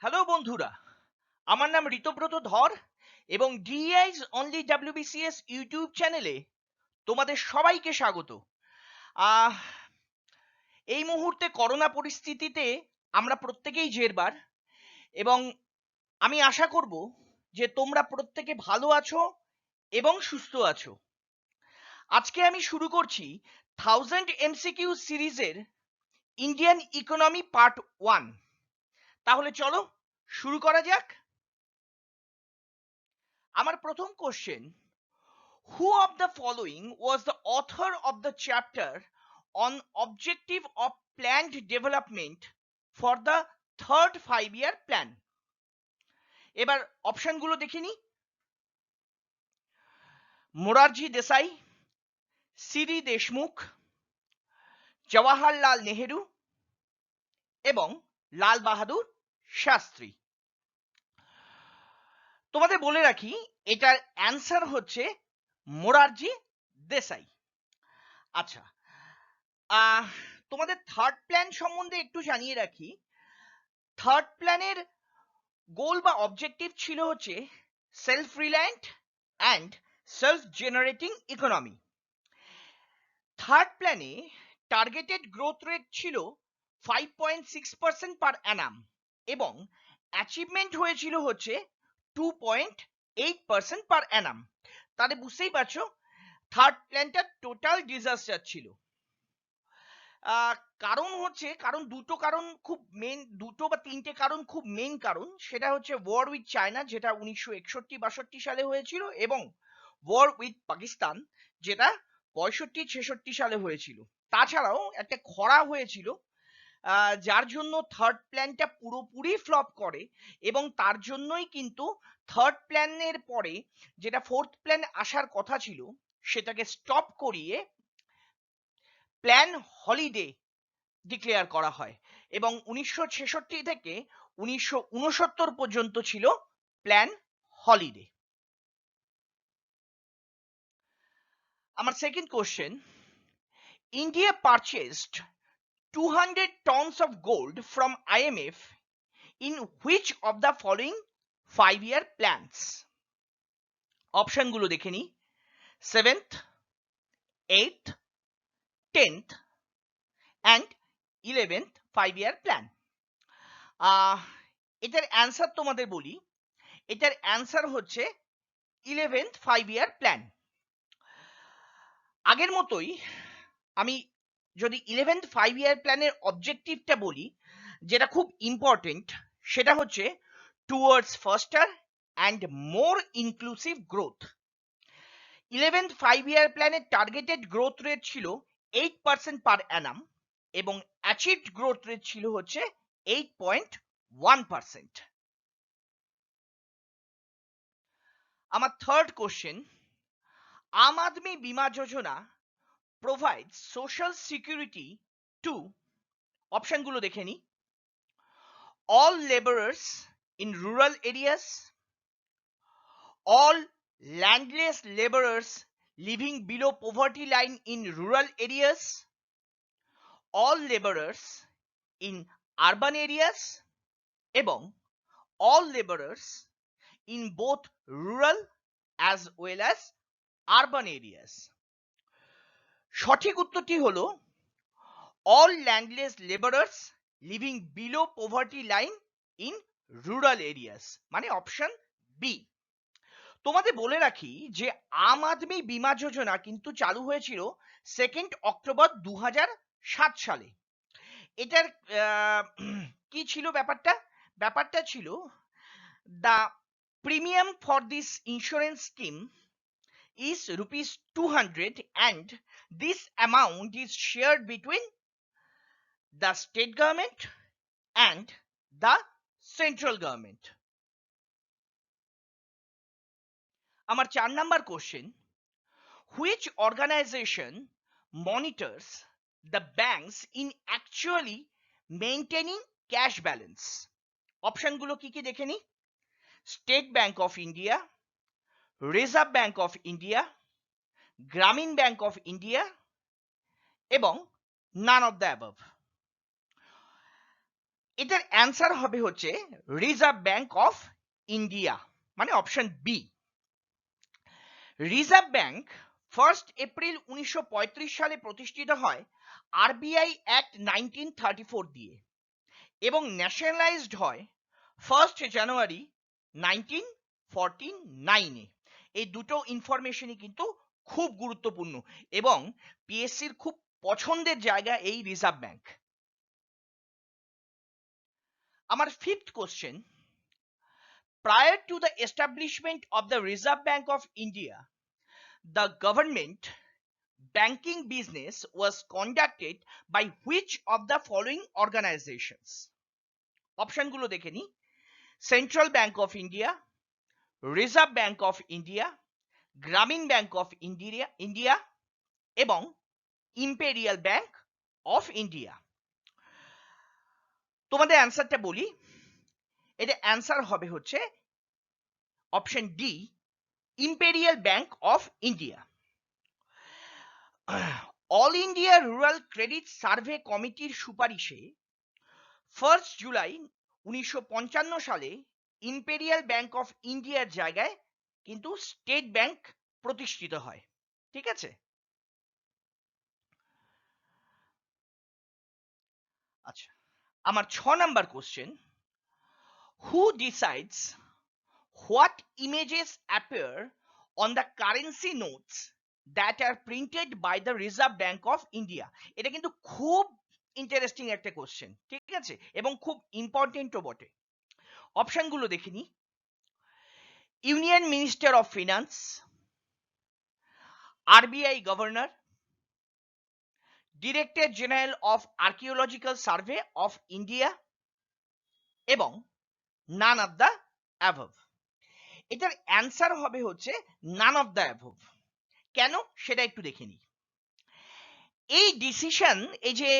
Hello বন্ধুরা, আমার নাম ঋতব্রত ধর এবং ডিআইজ অনলি ডাব্লিউবিসিএস ইউটিউব চ্যানেলে তোমাদের সবাইকে স্বাগত। আহ এই মুহূর্তে করোনা পরিস্থিতিতে আমরা প্রত্যেকেই জেরবার এবং আমি আশা করব যে তোমরা প্রত্যেকে ভালো আছো এবং সুস্থ আছো। আজকে আমি শুরু করছি 1000 MCQ সিরিজের ইন্ডিয়ান ইকোনমি পার্ট 1। তাহলে চলো শুরু করা যাক। আমার প্রথম question: Who of the following was the author of the chapter on objective of planned development for the third 5-year plan? এবার অপশনগুলো দেখে নি। মোরারজি দেসাই, সিরি দেশমুখ, জওয়াহরলাল নেহেরু এবং লাল বাহাদুর শাস্ত্রী। তোমাদের বলে রাখি, এটার অ্যান্সার হচ্ছে মোরারজি দেসাই। আচ্ছা, তোমাদের থার্ড প্ল্যান সম্বন্ধে একটু জানিয়ে রাখি। থার্ড প্ল্যানের গোল বা অবজেক্টিভ ছিল হচ্ছে self reliant and self generating economy. Third প্ল্যানে টার্গেটেড গ্রোথ রেট ছিল 5.6% পার অ্যানাম এবং অ্যাচিভমেন্ট হয়েছিল হচ্ছে 2.8% পার অ্যানাম। তাহলে বুঝতেই পারছো থার্ড প্ল্যানটা টোটাল ডিজাস্টার ছিল। কারণ হচ্ছে, দুটো কারণ খুব মেন, দুটো বা তিনটে কারণ খুব মেন কারণ। সেটা হচ্ছে ওয়ার উইথ চায়না, যেটা 1961-62 সালে হয়েছিল, এবং ওয়ার উইথ পাকিস্তান, যেটা 65-66 সালে হয়েছিল। তাছাড়াও একটা খরা হয়েছিল, যার জন্য থার্ড প্ল্যানটা পুরোপুরি ফ্লপ করে, এবং তার জন্যই কিন্তু থার্ড প্ল্যানের পরে যেটা ফোর্থ প্ল্যান আসার কথা ছিল সেটাকে স্টপ করিয়ে প্ল্যান হলিডে ডিক্লেয়ার করা হয়, এবং 1966 থেকে 1969 পর্যন্ত ছিল প্ল্যান হলিডে। আমার second question: India purchased 200 tons of gold from IMF in which of the following 5-year plans? অপশনগুলো দেখে নি। 7th, 8th, 10th and 11th 5-year plan। এটার অ্যান্সার তোমাদের বলি। এটার অ্যান্সার হচ্ছে 11th 5-year প্ল্যান। আগের মতোই আমি যদি 11th 5-year প্ল্যানের অবজেক্টিভটা বলি, যেটা খুব ইম্পর্টেন্ট, সেটা হচ্ছে towards ফাস্টার and more inclusive growth. 11th 5-year প্ল্যানের টার্গেটেড গ্রোথ রেট ছিল 8% পার অ্যানাম এবং অ্যাচিভড গ্রোথ রেট ছিল হচ্ছে 8.1%। আমার থার্ড কোশ্চেন: আম আদমি বীমা যোজনা provides social security to, অপশনগুলো দেখে নি, all laborers in rural areas, all landless laborers living below poverty line in rural areas, all laborers in urban areas এবং all laborers in both rural as well as urban areas। সঠিক উত্তরটি হলো all landless laborers living below poverty line in rural areas, মানে option B. তোমাদের বলে রাখি যে আম আদমি বীমা যোজনা কিন্তু চালু হয়েছিল 2nd অক্টোবর 2007 সালে। এটার কি ছিল ব্যাপারটা? ব্যাপারটা ছিল the premium for this insurance scheme is rupees 200 and this amount is shared between the state government and the central government। আমার 4 number question: which organization monitors the banks in actually maintaining cash balance? অপশনগুলো কি কি দেখে নি। State Bank of India, Reserve bank of India, Grameen Bank of India এবং none of the above. এটার answer হবে হচ্ছে রিজার্ভ ব্যাংক অফ ইন্ডিয়া, মানে option B. Reserve Bank 1 April 1935 সালে প্রতিষ্ঠিত হয় আরবিআই অ্যাক্ট 1934 দিয়ে এবং ন্যাশনালাইজড হয় 1 জানুয়ারি 1949-এ। এই দুটো ইনফরমেশনই কিন্তু খুব গুরুত্বপূর্ণ এবং পিএসসির খুব পছন্দের জায়গা এই রিজার্ভ ব্যাংক। আমার fifth question, prior to the establishment of the Reserve Bank of India, the government banking business was conducted by which of the following organizations? অপশনগুলো দেখে নি। Central bank of India, Reserve bank of India, Grameen Bank of India এবং imperial bank of India. তোমাদের অ্যান্সারটা বলি, এটা answer হবে হচ্ছে option D, imperial bank of India. All India rural credit survey কমিটির সুপারিশে 1 জুলাই 1955 সালে ইম্পেরিয়াল ব্যাংক অফ ইন্ডিয়ার জায়গায় কিন্তু স্টেট ব্যাংক প্রতিষ্ঠিত হয়। ঠিক আছে, আচ্ছা আমার 6 number question, who decides what images appear on the currency notes that are printed by the Reserve bank of India? এটা কিন্তু খুব ইন্টারেস্টিং একটা কোশ্চেন, ঠিক আছে, এবং খুব ইম্পর্টেন্টও বটে। অপশনগুলো দেখে নি। Union minister of finance, RBI governor, director general of archaeological survey of India এবং নান অফ দ্য অ্যাভভ। এটার অ্যান্সার হবে হচ্ছে নান অফ দ্য অ্যাভভ। কেন সেটা একটু দেখে নিই। এই ডিসিশন, এই যে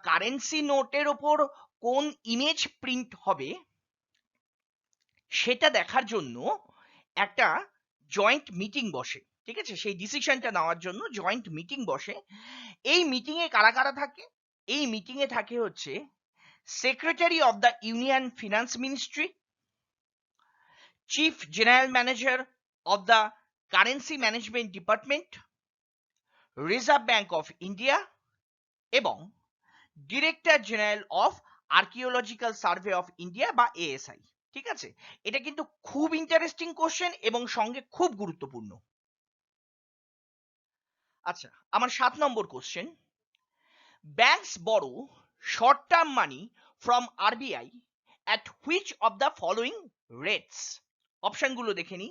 কারেন্সি নোটের ওপর কোন ইমেজ প্রিন্ট হবে সেটা দেখার জন্য একটা জয়েন্ট মিটিং বসে। ঠিক আছে, সেই ডিসিশনটা নেওয়ার জন্য জয়েন্ট মিটিং বসে। এই মিটিং এ কারা কারা থাকে? এই মিটিং এ থাকে হচ্ছে secretary of the union finance ministry, chief general manager of the currency management department, reserve bank of India এবং director general of archaeological survey of India বা এএসআই। ঠিক আছে, এটা কিন্তু খুব ইন্টারেস্টিং কোশ্চেন এবং সঙ্গে খুব গুরুত্বপূর্ণ। আচ্ছা আমার 7 নম্বর কোশ্চেন, ব্যাংকস বড়ো short term money from RBI at which of the following rates? অপশনগুলো দেখে নি।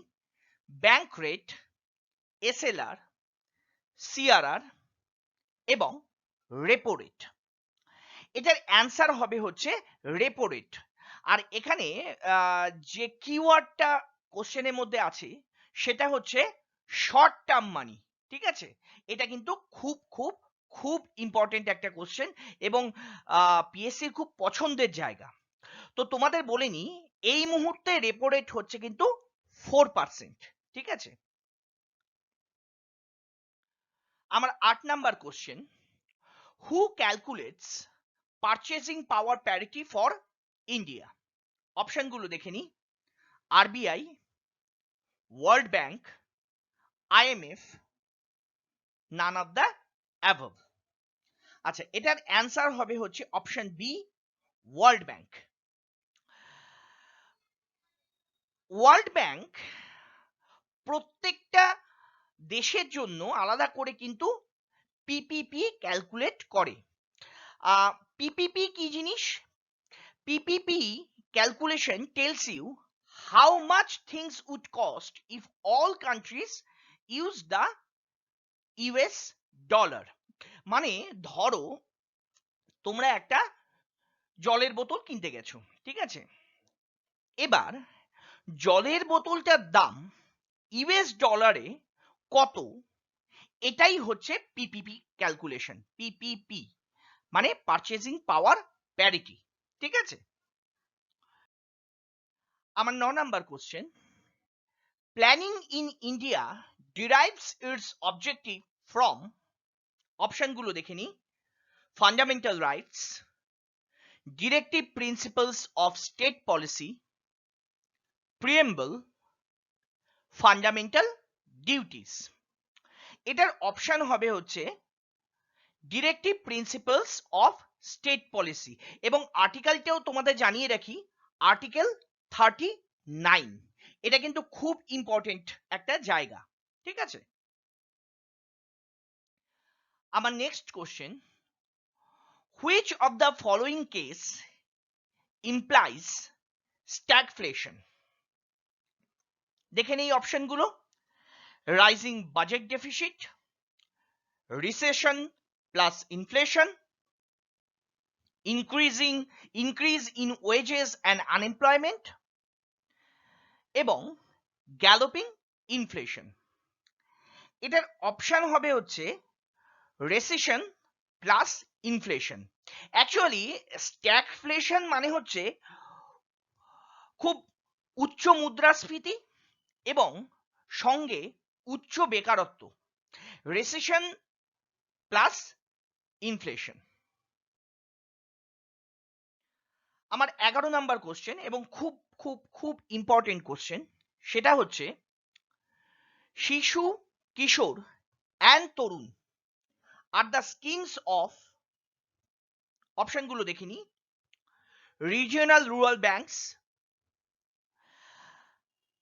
ব্যাংক রেট, এসএলআর, সিআরআর এবং রেপো রেট। এটার অ্যান্সার হবে হচ্ছে রেপো রেট। আর এখানে যে কিওয়ার্ডটা কোশ্চেনের মধ্যে আছে সেটা হচ্ছে শর্ট টার্ম মানি। ঠিক আছে, এটা কিন্তু খুব খুব খুব ইম্পর্টেন্ট একটা কোশ্চেন এবং পিএসসির খুব পছন্দের জায়গা। তো তোমাদের বলে নি, এই মুহূর্তে রেপো রেট হচ্ছে কিন্তু 4%। ঠিক আছে, আমার 8 number question, who calculates purchasing power parity for India? অপশনগুলো দেখে নি। RBI, world bank, IMF, none of the above. আচ্ছা এটার অ্যান্সার হবে হচ্ছে option B, world bank. World bank প্রত্যেকটা দেশের জন্য আলাদা করে কিন্তু পিপিপি ক্যালকুলেট করে। পিপিপি কি জিনিস? PPP calculation tells you how much things would cost if all countries use the US dollar. মানে ধরো তোমরা একটা জলের বোতল কিনতে গেছো, ঠিক আছে, এবার জলের বোতলটার দাম ইউএস ডলারে কত, এটাই হচ্ছে পিপিপি ক্যালকুলেশন। পিপিপি মানে পারচেজিং পাওয়ার প্যারিটি। ঠিক আছে, আমার 9 number question, planning in India derives its objective from, অপশনগুলো দেখে নি। Fundamental rights, directive principles of state policy, preamble, fundamental duties. এটার অপশন হবে হচ্ছে directive principles of state policy, এবং আর্টিকেলটাও তোমাদের জানিয়ে রাখি, আর্টিকেল 39। এটা কিন্তু খুব ইম্পর্টেন্ট একটা জায়গা, ঠিক আছে। আমার next question, which of the following case implies stagflation? দেখে নেই অপশনগুলো। Rising budget deficit, recession plus inflation, increase in wages and unemployment, এবং গ্যালোপিং ইনফ্লেশন। এটার অপশন হবে হচ্ছে rescission plus inflation. Actually stagflation মানে হচ্ছে খুব উচ্চ মুদ্রাস্ফীতি এবং সঙ্গে উচ্চ বেকারত্ব, রেসিশন প্লাস ইনফ্লেশন। আমার 11 নাম্বার কোশ্চেন, এবং খুব খুব খুব ইম্পর্টেন্ট কোশ্চেন, সেটা হচ্ছে শিশু, কিশোর অ্যান্ড তরুণ আর দ্য স্কিমস অফ, অপশনগুলো দেখিনি, regional rural banks,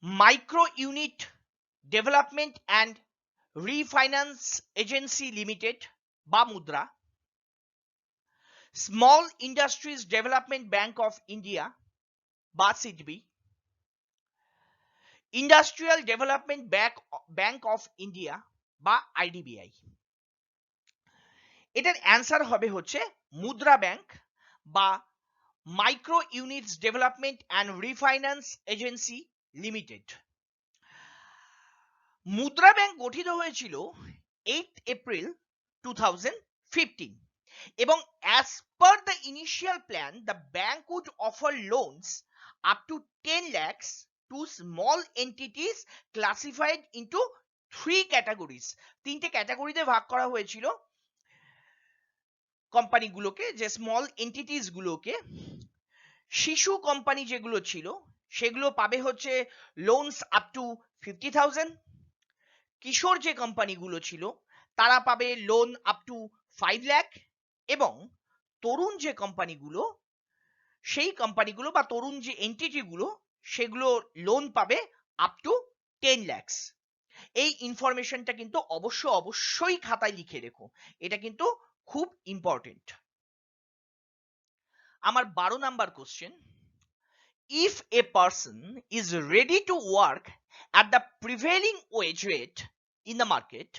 micro unit development and refinance agency limited বা Mudra, small industries development bank of India বা SIDBI, industrial development bank of India বা আইডিবিআই। এটার অ্যান্সার হবে হচ্ছে মুদ্রা ব্যাংক বা micro units development and refinance agency limited. Mudra bank গঠিত হয়েছিল 8 April 2015, এবং as per the initial plan the bank would offer loans up to 10 lakhs to small entities classified into 3 categories। তিনটে ক্যাটাগরিতে ভাগ করা হয়েছিল কোম্পানিগুলোকে, যে স্মল এন্টিটিস গুলোকে। শিশু কোম্পানি যেগুলো ছিল সেগুলো পাবে হচ্ছে লোনস আপ টু 50,000। কিশোর যে কোম্পানিগুলো ছিল তারা পাবে লোন আপ টু 5 লাখ, এবং তরুণ যে কোম্পানিগুলো, সেই কোম্পানিগুলো বা তরুণ যে এন্টিটিগুলো সেগুলো লোন পাবে আপ টু 10 lakhs। এই ইনফরমেশনটা কিন্তু অবশ্যই খাতায় লিখে রেখো, এটা কিন্তু খুব ইম্পর্টেন্ট। আমার 12 number question, if a person is ready to work at the prevailing wage rate in the market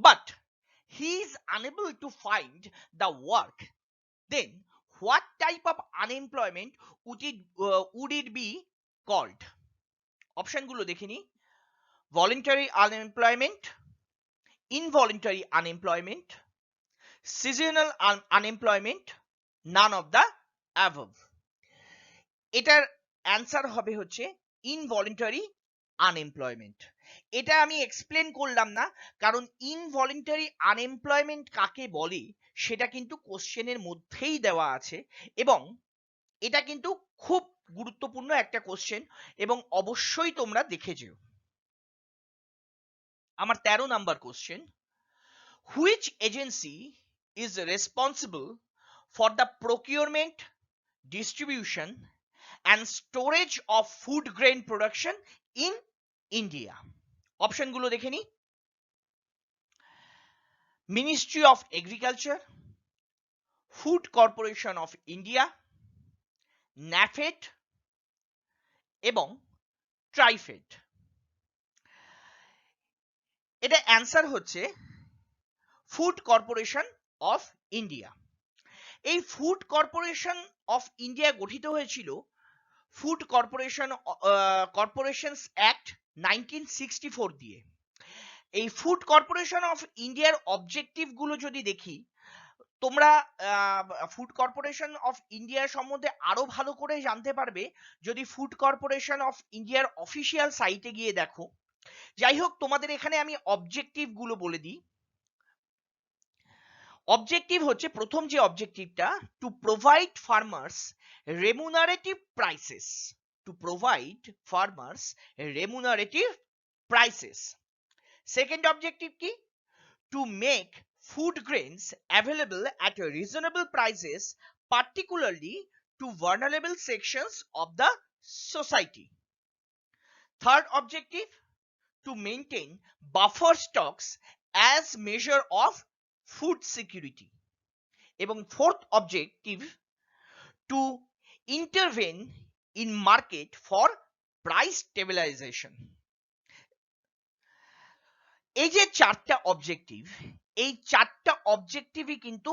but he is unable to find the work, then what type of unemployment would it be called? অপশনগুলো দেখিনি, voluntary unemployment, involuntary unemployment, seasonal unemployment, none of the above। এটার answer হবে হচ্ছে ইনভলিন্টারি unemployment. এটা আমি explain করলাম না, কারণ ইনভলিন্টারি আনএমপ্লয়মেন্ট কাকে বলে সেটা কিন্তু কোশ্চেনের মধ্যেই দেওয়া আছে, এবং এটা কিন্তু খুব গুরুত্বপূর্ণ একটা কোশ্চেন, এবং অবশ্যই তোমরা দেখে যেও। আমার 13 number question, which agency is responsible for the procurement, distribution and storage of food grain production in India? অপশনগুলো দেখে নি, ministry of agriculture, food corporation of India, NAFED এবং ট্রাইফেড। এটা অ্যান্সার হচ্ছে ফুড কর্পোরেশন অফ ইন্ডিয়া। এই food corporation of India গঠিত হয়েছিল food corporations act 1964 দিয়ে। এই ফুড কর্পোরেশন অফ ইন্ডিয়ার অবজেক্টিভ গুলো যদি দেখি, তোমরা ফুড কর্পোরেশন অফ ইন্ডিয়ার সম্বন্ধে আরো ভালো করে জানতে পারবে যদি ফুড কর্পোরেশন অফ ইন্ডিয়ার অফিসিয়াল সাইটে গিয়ে দেখো। যাই হোক, তোমাদের এখানে আমি অবজেক্টিভ গুলো বলে দিই। অবজেক্টিভ হচ্ছে প্রথম যে অবজেক্টিভটা, to provide farmers remunerative prices, to provide farmers remunerative prices. Second objective কি, to make food grains available at reasonable prices, particularly to vulnerable sections of the society. Third objective, to maintain buffer stocks as measure of food security. এবং fourth objective, to intervene in market for price stabilization. এই যে চারটা objective, এই চারটা অবজেক্টিভই কিন্তু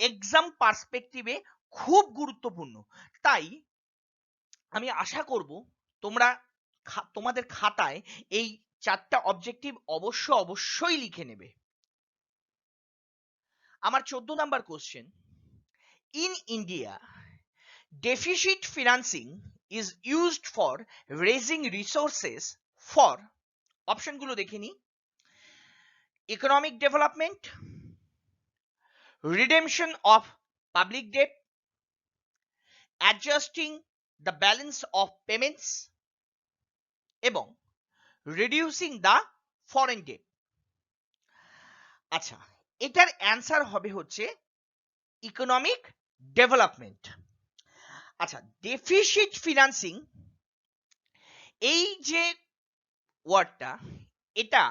exam পার্সপেক্টিভে খুব গুরুত্বপূর্ণ। তাই আমি আশা করব তোমরা তোমাদের খাতায় এই চারটা অবজেক্টিভ অবশ্যই লিখে নেবে। আমার 14 number question, in India deficit financing is used for raising resources for, অপশনগুলো দেখে নিই, economic development, redemption of public debt, adjusting the balance of payments, এবং reducing the foreign debt. আচ্ছা, এটার অ্যান্সার হবে হচ্ছে ইকোনমিক ডেভেলপমেন্ট। আচ্ছা, ডেফিসিট ফিনান্সিং এই যে ওয়ার্ডটা, এটা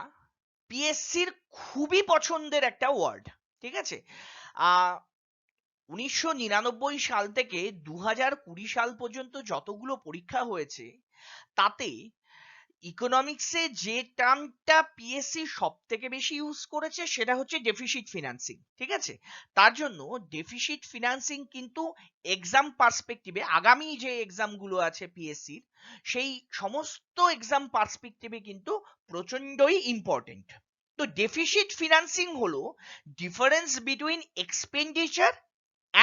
পিএসসির খুবই পছন্দের একটা ওয়ার্ড, ঠিক আছে। 1999 সাল থেকে 2020 সাল পর্যন্ত যতগুলো পরীক্ষা হয়েছে তাতে ইকোনমিক্সে যে টার্মটা পিএসসি সব থেকে বেশি ইউজ করেছে সেটা হচ্ছে ডেফিসিট ফিনান্সিং, ঠিক আছে। তার জন্য ডেফিসিট ফিনান্সিং কিন্তু এক্সাম পার্সপেক্টিভে, আগামী যে এক্সামগুলো আছে পিএসসির, সেই সমস্ত এক্সাম পার্সপেক্টিভে কিন্তু প্রচন্ডই ইম্পর্টেন্ট। তো ডেফিসিট ফিনান্সিং হলো difference between expenditure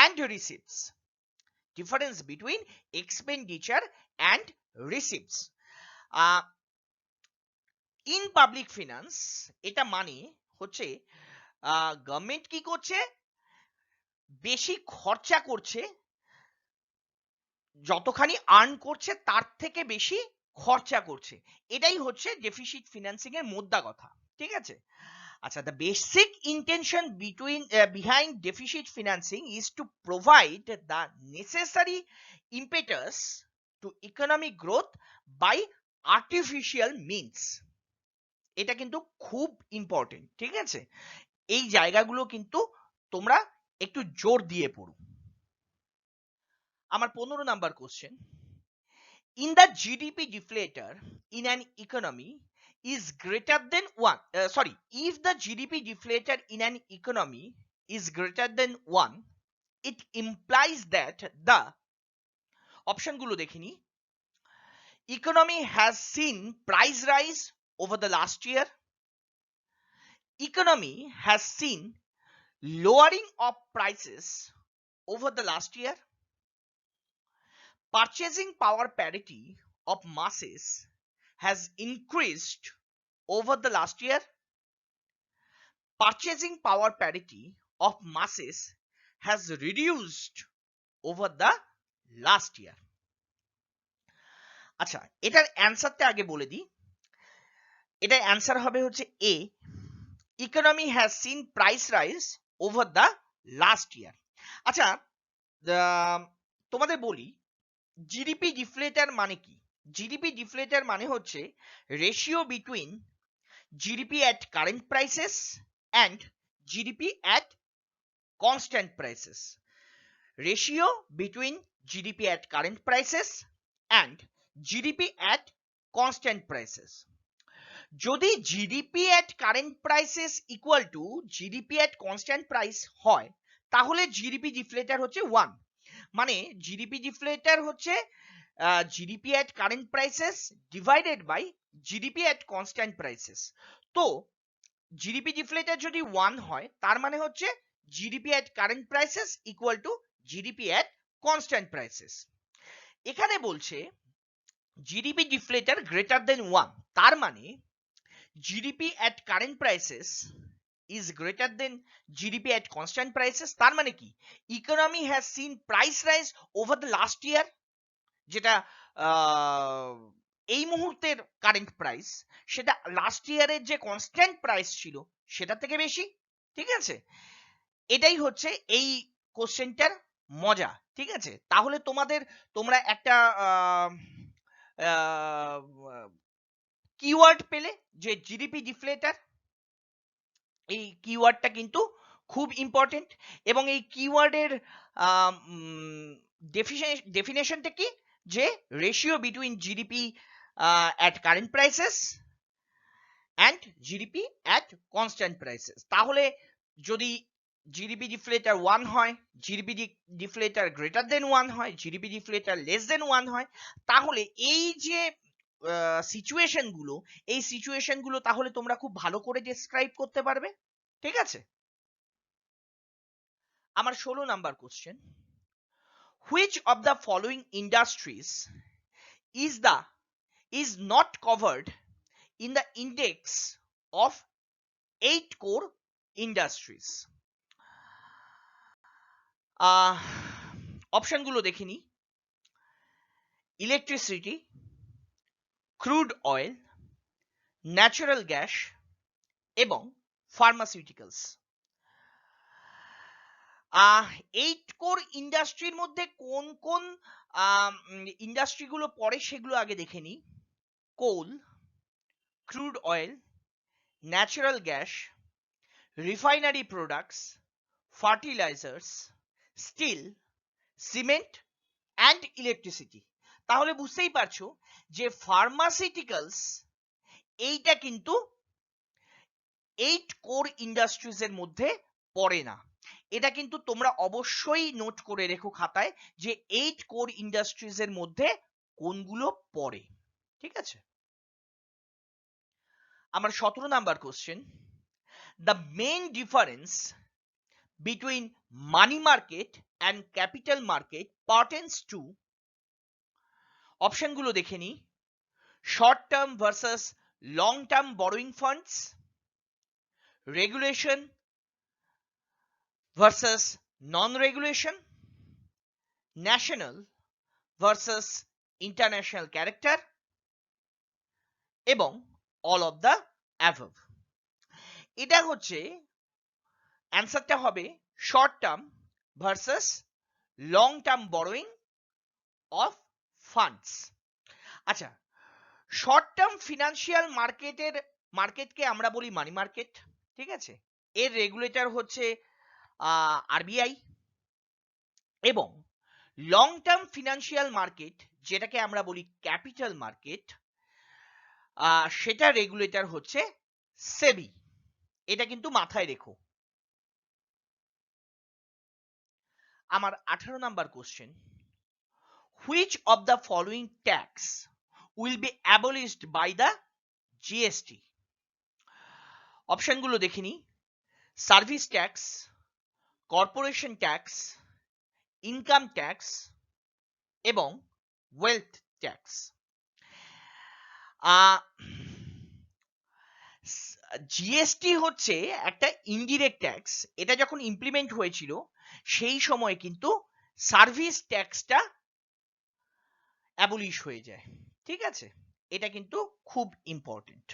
and receipts, difference between expenditure and receipts. In public finance এটা মানে হচ্ছে গভর্নমেন্ট কি করছে, বেশি খরচা করছে, যতখানি আর্ন করছে তার থেকে বেশি খরচা করছে, এটাই হচ্ছে ডেফিসিট ফিনান্সিং এর মোদ্দা কথা, ঠিক আছে। আচ্ছা, the basic intention behind deficit financing is to provide the necessary impetus to economic growth by artificial means. এটা কিন্তু খুব ইম্পর্টেন্ট, ঠিক আছে। এই জায়গাগুলো কিন্তু তোমরা একটু জোর দিয়ে পড়ো। আমার 15 number question, in the GDP deflator in an economy is greater than 1, if the GDP deflator in an economy is greater than 1, it implies that the, অপশনগুলো দেখিনি, economy has seen price rise over the last year, economy has seen lowering of prices over the last year, purchasing power parity of masses has increased over the last year, purchasing power parity of masses has reduced over the last year. আচ্ছা, এটার অ্যান্সারটা আগে বলে দিই। এটার answer হবে হচ্ছে A, economy has seen price rise over the last year. আচ্ছা, তোমাদের বলি জিডিপি ডিফ্লেটার মানে কি। জিডিপি ডিফ্লেটার মানে হচ্ছে ratio between GDP at current prices and GDP at constant prices. Ratio between GDP at current prices and GDP at constant prices. যদি GDP at current prices equal to GDP at constant price হয় তাহলে GDP deflator হচ্ছে 1। মানে GDP deflator হচ্ছে GDP at current prices divided by GDP at constant prices। তো GDP deflator যদি 1 হয় তার মানে হচ্ছে GDP at current prices equal to GDP at constant prices। এখানে বলছে GDP deflator greater than 1, তার মানে GDP at current prices is greater than GDP at constant prices, তার মানে কি economy has seen price rise over the last year, যেটা এই মুহূর্তের কারেন্ট প্রাইস সেটা লাস্ট ইয়ারের যে কনস্ট্যান্ট প্রাইস ছিল সেটা থেকে বেশি। ঠিক আছে, এটাই হচ্ছে এই কোশ্চেনটার মজা। ঠিক আছে, তাহলে তোমরা একটা কিওয়ার্ড পেলে যে জিডিপি ডিফ্লেটার, এই কিওয়ার্ডটা কিন্তু খুব ইম্পর্টেন্ট, এবং এই কিওয়ার্ডের ডেফিনেশনটা কি, যে ratio between GDP at current prices and GDP at constant prices. তাহলে যদি জিডিপি ডিফ্লেটার 1 হয়, জিডিপি ডিফ্লেটার গ্রেটার দেন 1 হয়, জিডিপি ডিফ্লেটার লেস দেন 1 হয়, তাহলে এই যে সিচুয়েশন গুলো, এই সিচুয়েশন গুলো তাহলে তোমরা খুব ভালো করে ডেসক্রাইব করতে পারবে। ঠিক আছে, আমার 16 number question, which of the following industries is not covered in the index of 8 core industries? অপশনগুলো দেখে নিই, electricity, crude oil, natural gas এবং ফার্মাসিউটিক্যালস। 8 কোর ইন্ডাস্ট্রির মধ্যে কোন কোন ইন্ডাস্ট্রিগুলো পড়ে সেগুলো আগে দেখে নিই। Coal, crude oil, natural gas, refinery products, fertilisers, steel, cement and electricity. তাহলে বুঝতেই পারছো যে ফার্মাসিউটিক্যালস এইটা কিন্তু 8 কোর ইন্ডাস্ট্রিজ এর মধ্যে পড়ে না। এটা কিন্তু তোমরা অবশ্যই নোট করে রেখো খাতায় যে 8 কোর ইন্ডাস্ট্রিজ এর মধ্যে কোনগুলো পড়ে। ঠিক আছে, আমার 17 number question, the main difference between money market and capital market pertains to, অপশনগুলো দেখে নিই, short term versus long term borrowing funds, regulation versus non regulation, national versus international character এবং অল অফ দ্য অ্যাবভ। এটা হচ্ছে অ্যান্সারটা হবে short term versus long term borrowing of funds. আচ্ছা, short term financial মার্কেটকে আমরা বলি মানি মার্কেট। ঠিক আছে, এর রেগুলেটর হচ্ছে আরবিআই, এবং লং টার্ম ফিনান্সিয়াল মার্কেট যেটাকে আমরা বলি ক্যাপিটাল মার্কেট, সেটা রেগুলেটর হচ্ছে সেবি। এটা কিন্তু মাথায় রেখো। আমার 18 number question, which of the following tax will be abolished by the GST? অপশনগুলো দেখে নিই, service tax, corporation tax, income tax এবং ওয়েলথ ট্যাক্স। জিএসটি হচ্ছে একটা ইনডিরেক্ট ট্যাক্স। এটা যখন ইমপ্লিমেন্ট হয়েছিল সেই সময় কিন্তু সার্ভিস ট্যাক্সটা অ্যাবলিশ হয়ে যায়। ঠিক আছে, এটা কিন্তু খুব ইম্পর্টেন্ট।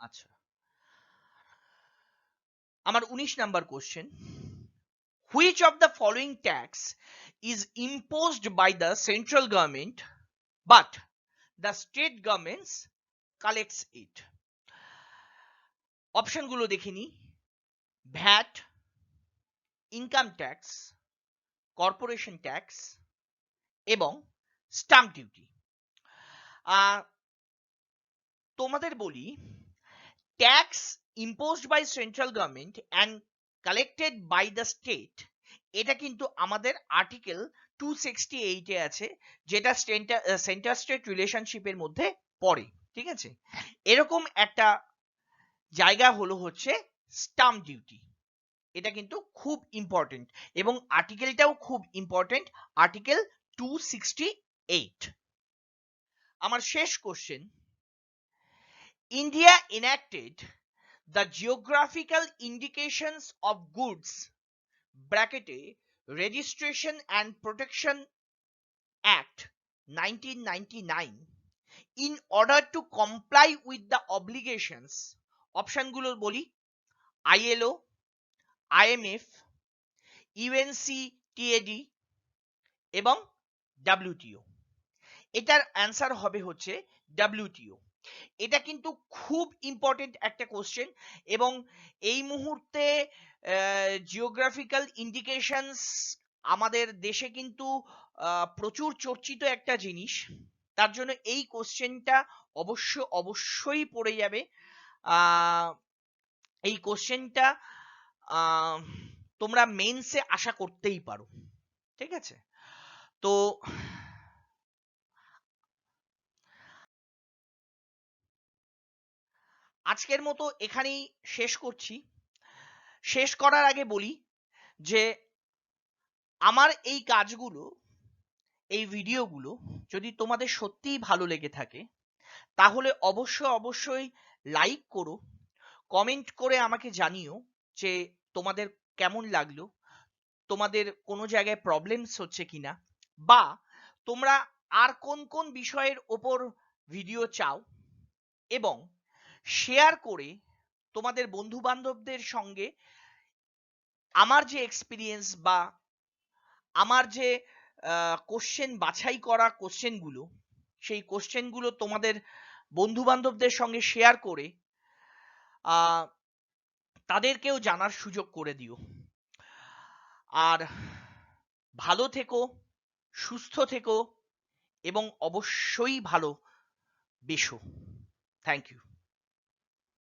আচ্ছা, আমার 19 number question, which of the following tax is imposed by the central government but the state governments collects it? অপশনগুলো দেখে নিই, VAT, income tax, corporation tax এবং স্টাম্প ডিউটি। তোমাদের বলি, tax imposed by central government and collected by the state, এটা কিন্তু আমাদের article 268 এ আছে, যেটা সেন্টার স্টেট রিলেশনশিপের মধ্যে পড়ে। ঠিক আছে, এরকম একটা জায়গা হলো হচ্ছে স্টাম্প ডিউটি। এটা কিন্তু খুব ইম্পর্টেন্ট এবং আর্টিকেলটাও খুব ইম্পর্টেন্ট, আর্টিকেল 268। আমার শেষ question, India enacted the geographical indications of goods ব্র্যাকেটে registration and protection act 1999 in order to comply with the obligations, অপশনগুলো বলি, ILO, IMF, UNCTAD এবং WTO। এটার অ্যান্সার হবে হচ্ছে WTO। এটা কিন্তু খুব ইম্পর্টেন্ট একটা কোশ্চেন, এবং এই মুহূর্তে জিওগ্রাফিক্যাল ইন্ডিকেশনস আমাদের দেশে কিন্তু প্রচুর চর্চিত একটা জিনিস। তার জন্য এই কোশ্চেনটা অবশ্যই পড়ে যাবে। এই কোশ্চেনটা তোমরা মেন্সে আশা করতেই পারো, ঠিক আছে? তো আজকের মতো এখানেই শেষ করছি। শেষ করার আগে বলি যে আমার এই কাজগুলো, এই ভিডিওগুলো যদি তোমাদের সত্যিই ভালো লেগে থাকে তাহলে অবশ্যই লাইক করো, কমেন্ট করে আমাকে জানিও যে তোমাদের কেমন লাগলো, তোমাদের কোনো জায়গায় প্রবলেমস হচ্ছে কিনা, বা তোমরা আর কোন কোন বিষয়ের ওপর ভিডিও চাও, এবং শেয়ার করে তোমাদের বন্ধু বান্ধবদের সঙ্গে আমার যে এক্সপিরিয়েন্স বা আমার যে কোশ্চেন বাছাই করা কোশ্চেনগুলো, সেই কোশ্চেনগুলো তোমাদের বন্ধু বান্ধবদের সঙ্গে শেয়ার করে তাদেরকেও জানার সুযোগ করে দিও। আর ভালো থেকো, সুস্থ থেকো এবং অবশ্যই ভালো বেসো। Thank you.